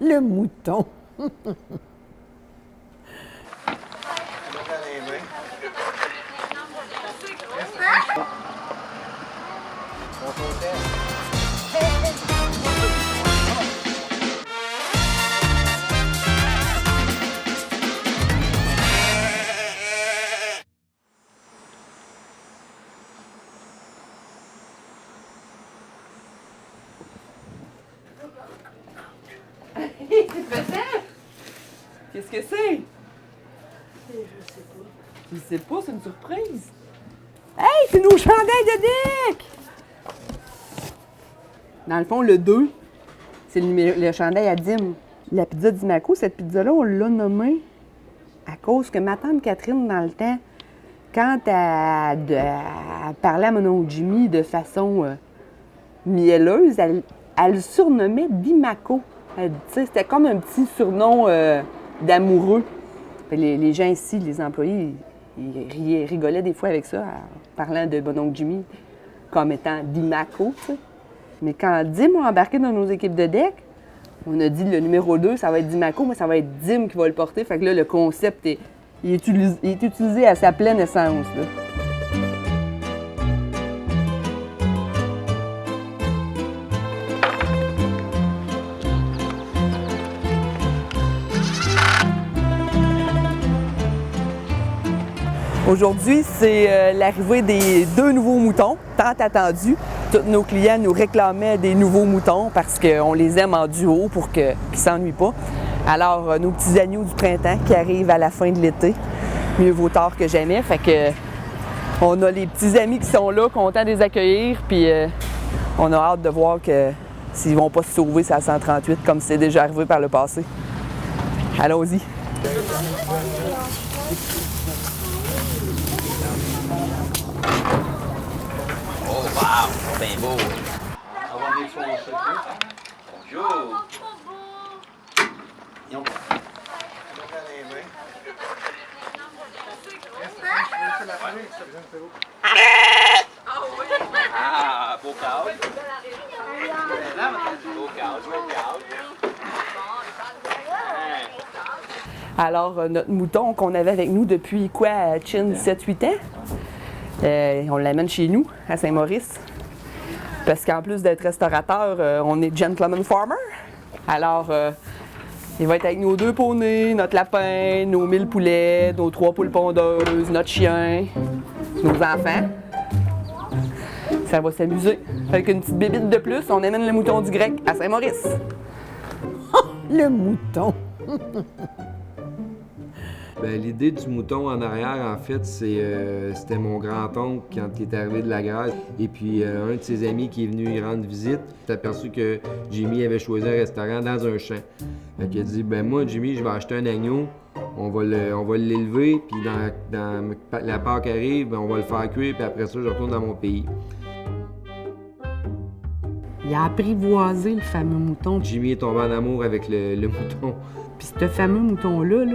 Le mouton. Qu'est-ce que c'est? Je sais pas. Tu sais pas, c'est une surprise. Hey, c'est nos chandails de Dick! Dans le fond, le 2, c'est le chandail à Dim. La pizza d'Imaco, cette pizza-là, on l'a nommée à cause que ma tante Catherine, dans le temps, quand elle parlait à mon oncle Jimmy de façon mielleuse, elle le surnommait Dimaco. C'était comme un petit surnom d'amoureux. Les gens ici, les employés, ils rigolaient des fois avec ça, en parlant de mon oncle Jimmy comme étant Dimaco. T'sais. Mais quand Dim a embarqué dans nos équipes de deck, on a dit le numéro 2, ça va être Dimaco, mais ça va être Dim qui va le porter. Fait que là, le concept est utilisé à sa pleine essence. Là. Aujourd'hui, c'est l'arrivée des 2 nouveaux moutons, tant attendus. Tous nos clients nous réclamaient des nouveaux moutons parce qu'on les aime en duo pour qu'ils ne s'ennuient pas. Alors, nos petits agneaux du printemps qui arrivent à la fin de l'été, mieux vaut tard que jamais. Fait que on a les petits amis qui sont là, contents de les accueillir, puis on a hâte de voir que s'ils vont pas se sauver, c'est à 138 comme c'est déjà arrivé par le passé. Allons-y. Oh, wow! Ben beau! Bonjour! Ah, beau couch! Beau couch, beau couch! Alors, notre mouton qu'on avait avec nous depuis quoi, Chin, 7-8 ans, on l'amène chez nous, à Saint-Maurice. Parce qu'en plus d'être restaurateur, on est gentleman farmer. Alors, il va être avec nos 2 poneys, notre lapin, nos 1000 poulets, nos 3 poules pondeuses, notre chien, nos enfants. Ça va s'amuser. Avec une petite bébite de plus, on amène le mouton du grec à Saint-Maurice. Le mouton. Bien, l'idée du mouton en arrière, en fait, c'était mon grand-oncle quand il est arrivé de la guerre. Et puis, un de ses amis qui est venu y rendre visite, s'est aperçu que Jimmy avait choisi un restaurant dans un champ. Fait qu'il a dit, ben moi, Jimmy, je vais acheter un agneau, on va l'élever, puis dans la Pâque arrive, ben, on va le faire cuire, puis après ça, je retourne dans mon pays. Il a apprivoisé le fameux mouton. Jimmy est tombé en amour avec le mouton. Puis ce fameux mouton-là,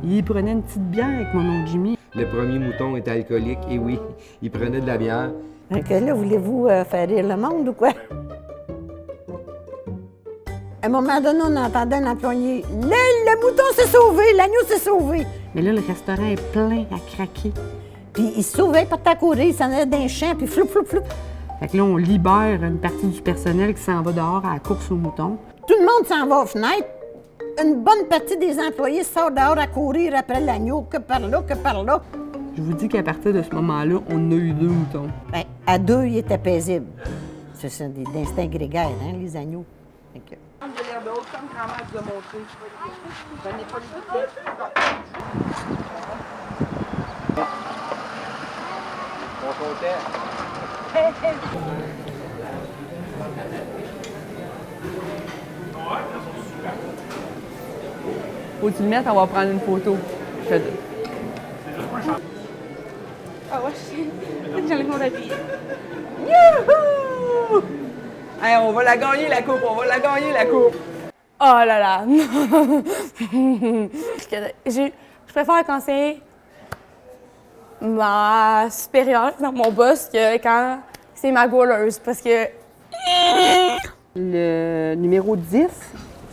il y prenait une petite bière avec mon oncle Jimmy. Le premier mouton était alcoolique, et oui, il prenait de la bière. Donc là, voulez-vous faire rire le monde ou quoi? À un moment donné, on entendait un employé. Le mouton s'est sauvé, l'agneau s'est sauvé. Mais là, le restaurant est plein à craquer. Puis il se sauvait, il partait à courir, il s'en allait dans les champs, puis floup, floup, floup. Fait que là, on libère une partie du personnel qui s'en va dehors à la course aux moutons. Tout le monde s'en va aux fenêtres. Une bonne partie des employés sortent dehors à courir après l'agneau, que par là, que par là. Je vous dis qu'à partir de ce moment-là, on a eu 2 moutons. Bien, à 2, il était paisible. Ce sont d'instinct grégaire, hein, les agneaux. Fait que... De l'herbe haute, comme grand-mère vous a montré. Je n'ai pas le Bon content! Faut que tu le mettes, on va prendre une photo. Ah ouais, j'enlève mon habit. Youhou! Hey, on va la gagner la coupe, on va la gagner la coupe. Oh là là! Je préfère quand c'est ma supérieure dans mon boss que quand c'est ma gauleuse parce que... Le numéro 10,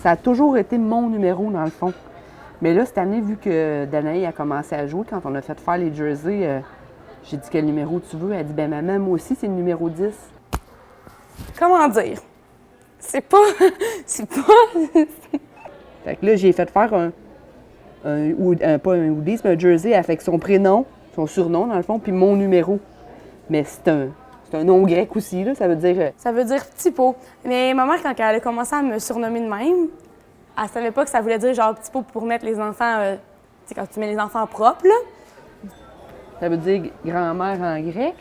Ça a toujours été mon numéro, dans le fond. Mais là, cette année, vu que Danaï a commencé à jouer, quand on a fait faire les jerseys, j'ai dit quel numéro tu veux. Elle dit, ben maman, moi aussi, c'est le numéro 10. Comment dire? C'est pas. C'est pas. Fait que là, j'ai fait faire pas un hoodie, mais un jersey avec son prénom, son surnom, dans le fond, puis mon numéro. Mais c'est un nom grec aussi, là, ça veut dire... Ça veut dire petit pot. Mais ma mère, quand elle a commencé à me surnommer de même, elle savait pas que ça voulait dire genre petit pot pour mettre les enfants. Tu sais, quand tu mets les enfants propres, là. Ça veut dire grand-mère en grec.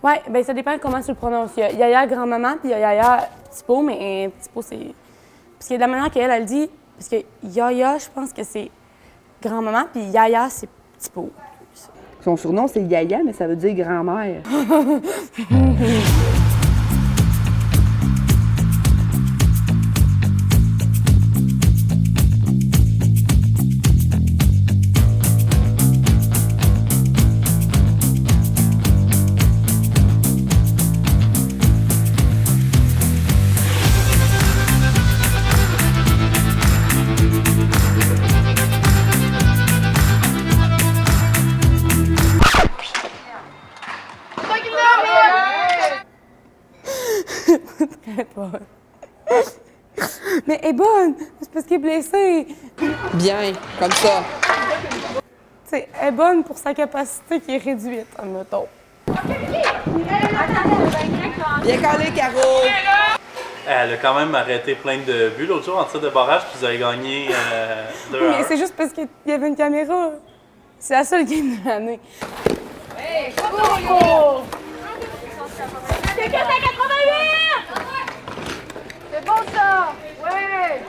Ouais, bien ça dépend comment tu le prononces. Il y a Yaya grand-maman, puis il y a Yaya petit pot, mais petit pot, c'est. Parce que de la manière qu'elle, elle dit, parce que Yaya, je pense que c'est grand-maman, puis Yaya, c'est petit pot. Son surnom, c'est Yaya, mais ça veut dire grand-mère. Très bonne. Mais elle est bonne, c'est parce qu'elle est blessée. Bien, comme ça. Tu sais, elle est bonne pour sa capacité qui est réduite, admettons. Bien calé, Caro! Elle a quand même arrêté plein de buts l'autre jour en tir de barrage, puis vous avez gagné 2-1. Mais c'est juste parce qu'il y avait une caméra. C'est la seule game de l'année. C'est 488! C'est bon ça! Ouais!